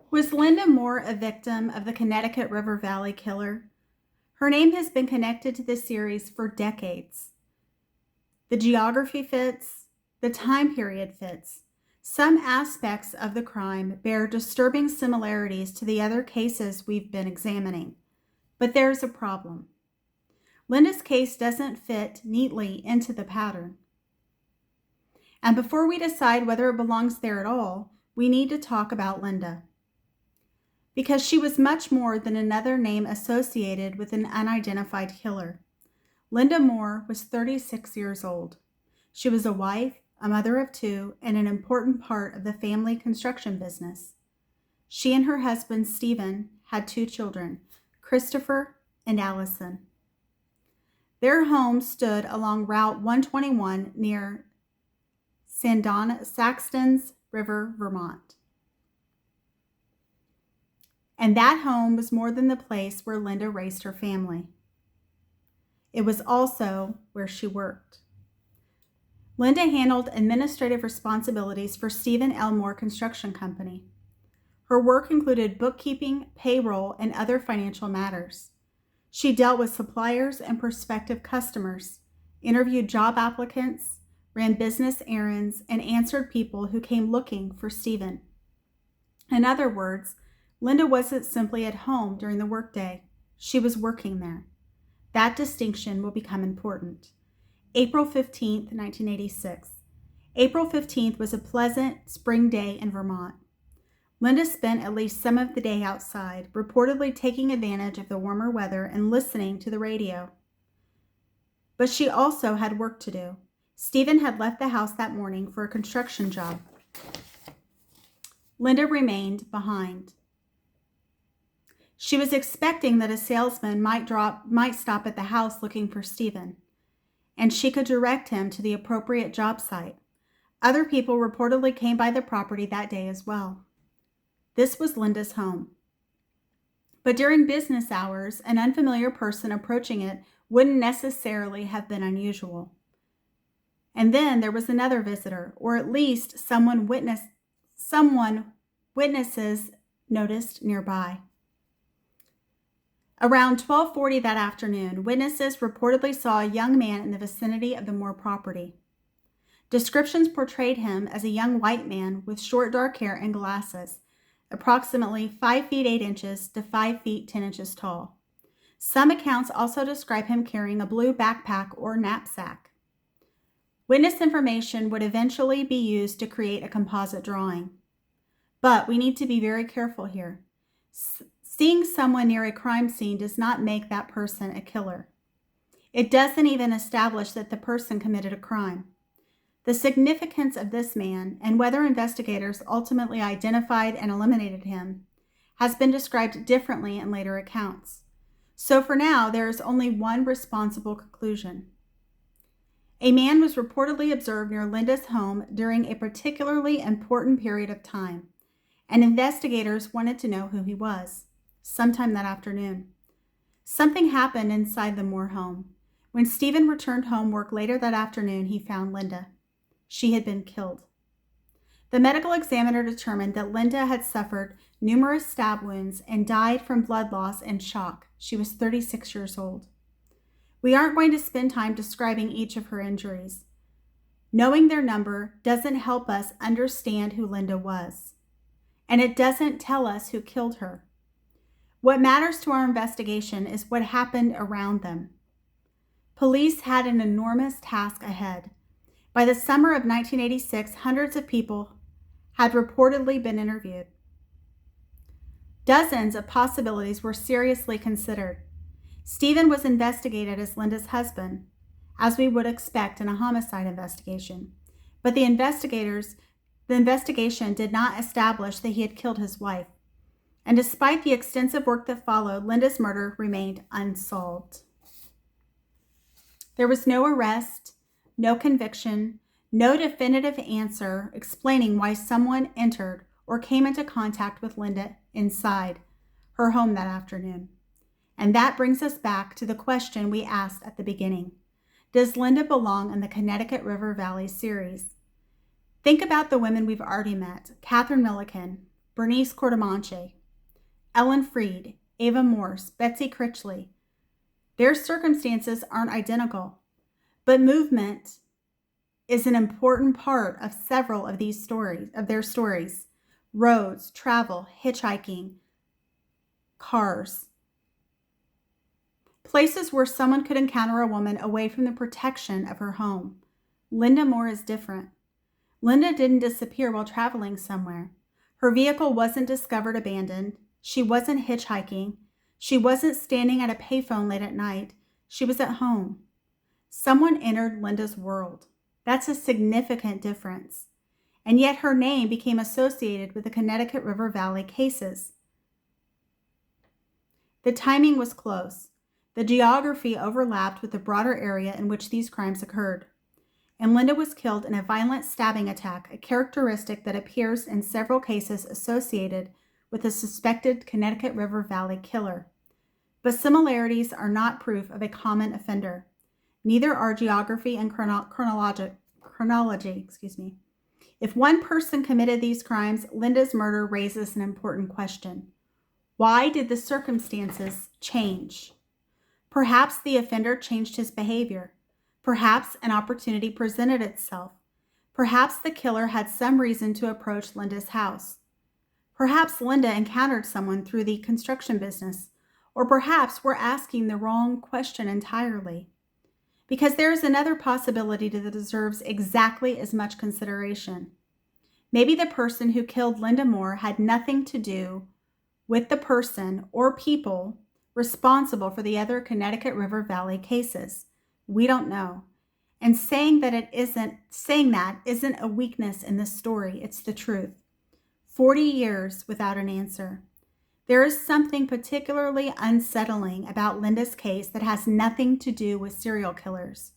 Was Lynda Moore a victim of the Connecticut River Valley killer? Her name has been connected to this series for decades. The geography fits, the time period fits. Some aspects of the crime bear disturbing similarities to the other cases we've been examining. But there's a problem. Lynda's case doesn't fit neatly into the pattern. And before we decide whether it belongs there at all, we need to talk about Lynda. Because she was much more than another name associated with an unidentified killer. Lynda Moore was 36 years old. She was a wife, a mother of two, and an important part of the family construction business. She and her husband, Stephen, had two children, Christopher and Allison. Their home stood along Route 121 near Saxton's River, Vermont. And that home was more than the place where Lynda raised her family. It was also where she worked. Lynda handled administrative responsibilities for Stephen L. Moore Construction Company. Her work included bookkeeping, payroll, and other financial matters. She dealt with suppliers and prospective customers, interviewed job applicants, ran business errands, and answered people who came looking for Stephen. In other words, Lynda wasn't simply at home during the workday. She was working there. That distinction will become important. April 15th, 1986. April 15th was a pleasant spring day in Vermont. Lynda spent at least some of the day outside, reportedly taking advantage of the warmer weather and listening to the radio. But she also had work to do. Stephen had left the house that morning for a construction job. Lynda remained behind. She was expecting that a salesman might stop at the house looking for Stephen, and she could direct him to the appropriate job site. Other people reportedly came by the property that day as well. This was Lynda's home. But during business hours, an unfamiliar person approaching it wouldn't necessarily have been unusual. And then there was another visitor, or at least someone witnesses noticed nearby. Around 12:40 that afternoon, witnesses reportedly saw a young man in the vicinity of the Moore property. Descriptions portrayed him as a young white man with short dark hair and glasses, approximately 5 feet 8 inches to 5 feet 10 inches tall. Some accounts also describe him carrying a blue backpack or knapsack. Witness information would eventually be used to create a composite drawing. But we need to be very careful here. Seeing someone near a crime scene does not make that person a killer. It doesn't even establish that the person committed a crime. The significance of this man, and whether investigators ultimately identified and eliminated him, has been described differently in later accounts. So for now, there is only one responsible conclusion. A man was reportedly observed near Lynda's home during a particularly important period of time, and investigators wanted to know who he was. Sometime that afternoon, something happened inside the Moore home. When Stephen returned home work later that afternoon, he found Lynda. She had been killed. The medical examiner determined that Lynda had suffered numerous stab wounds and died from blood loss and shock. She was 36 years old. We aren't going to spend time describing each of her injuries. Knowing their number doesn't help us understand who Lynda was, and it doesn't tell us who killed her. What matters to our investigation is what happened around them. Police had an enormous task ahead. By the summer of 1986, hundreds of people had reportedly been interviewed. Dozens of possibilities were seriously considered. Stephen was investigated as Lynda's husband, as we would expect in a homicide investigation. But the investigation did not establish that he had killed his wife. And despite the extensive work that followed, Lynda's murder remained unsolved. There was no arrest, no conviction, no definitive answer explaining why someone entered or came into contact with Lynda inside her home that afternoon. And that brings us back to the question we asked at the beginning. Does Lynda belong in the Connecticut River Valley series? Think about the women we've already met: Catherine Milliken, Bernice Cordemanche, Ellen Freed, Ava Morse, Betsy Critchley. Their circumstances aren't identical, but movement is an important part of several of their stories. Roads, travel, hitchhiking, cars. Places where someone could encounter a woman away from the protection of her home. Lynda Moore is different. Lynda didn't disappear while traveling somewhere. Her vehicle wasn't discovered abandoned. She wasn't hitchhiking. She wasn't standing at a payphone late at night. She was at home. Someone entered Lynda's world. That's a significant difference. And yet her name became associated with the Connecticut River Valley cases. The timing was close. The geography overlapped with the broader area in which these crimes occurred. And Lynda was killed in a violent stabbing attack, a characteristic that appears in several cases associated with a suspected Connecticut River Valley killer. But similarities are not proof of a common offender. Neither are geography and chronology. If one person committed these crimes, Lynda's murder raises an important question. Why did the circumstances change? Perhaps the offender changed his behavior. Perhaps an opportunity presented itself. Perhaps the killer had some reason to approach Lynda's house. Perhaps Lynda encountered someone through the construction business, or perhaps we're asking the wrong question entirely. Because there is another possibility that deserves exactly as much consideration. Maybe the person who killed Lynda Moore had nothing to do with the person or people responsible for the other Connecticut River Valley cases. We don't know. And saying that isn't a weakness in this story, it's the truth. 40 years without an answer. There is something particularly unsettling about Lynda's case that has nothing to do with serial killers.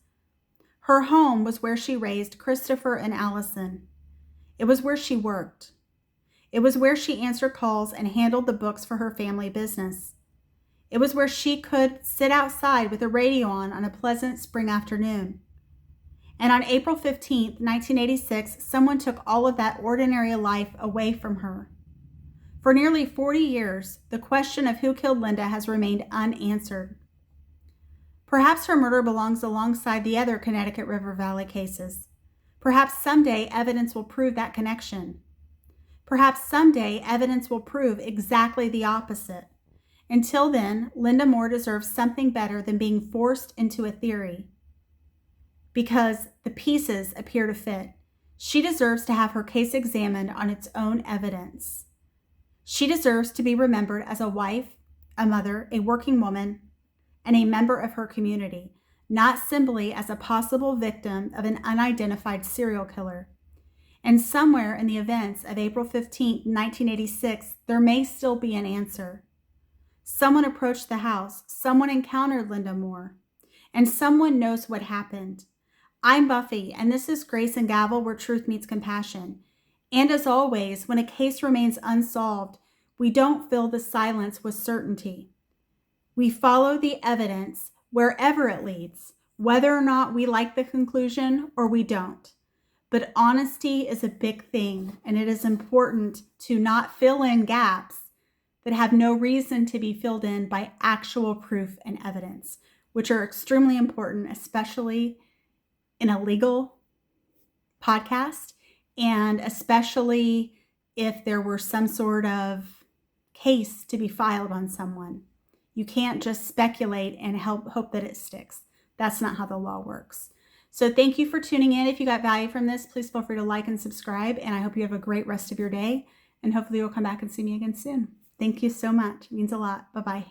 Her home was where she raised Christopher and Allison. It was where she worked. It was where she answered calls and handled the books for her family business. It was where she could sit outside with the radio on a pleasant spring afternoon. And on April 15th, 1986, someone took all of that ordinary life away from her. For nearly 40 years, the question of who killed Lynda has remained unanswered. Perhaps her murder belongs alongside the other Connecticut River Valley cases. Perhaps someday evidence will prove that connection. Perhaps someday evidence will prove exactly the opposite. Until then, Lynda Moore deserves something better than being forced into a theory because the pieces appear to fit. She deserves to have her case examined on its own evidence. She deserves to be remembered as a wife, a mother, a working woman, and a member of her community, not simply as a possible victim of an unidentified serial killer. And somewhere in the events of April 15, 1986, there may still be an answer. Someone approached the house, someone encountered Lynda Moore, and someone knows what happened. I'm Buffy, and this is Grace and Gavel, where truth meets compassion. And as always, when a case remains unsolved, we don't fill the silence with certainty. We follow the evidence wherever it leads, whether or not we like the conclusion or we don't. But honesty is a big thing, and it is important to not fill in gaps that have no reason to be filled in by actual proof and evidence, which are extremely important, especially in a legal podcast, and especially if there were some sort of case to be filed on someone. You can't just speculate and hope that it sticks. That's not how the law works. So thank you for tuning in. If you got value from this, please feel free to like and subscribe, and I hope you have a great rest of your day, and hopefully you'll come back and see me again soon. Thank you so much. It means a lot. Bye-bye.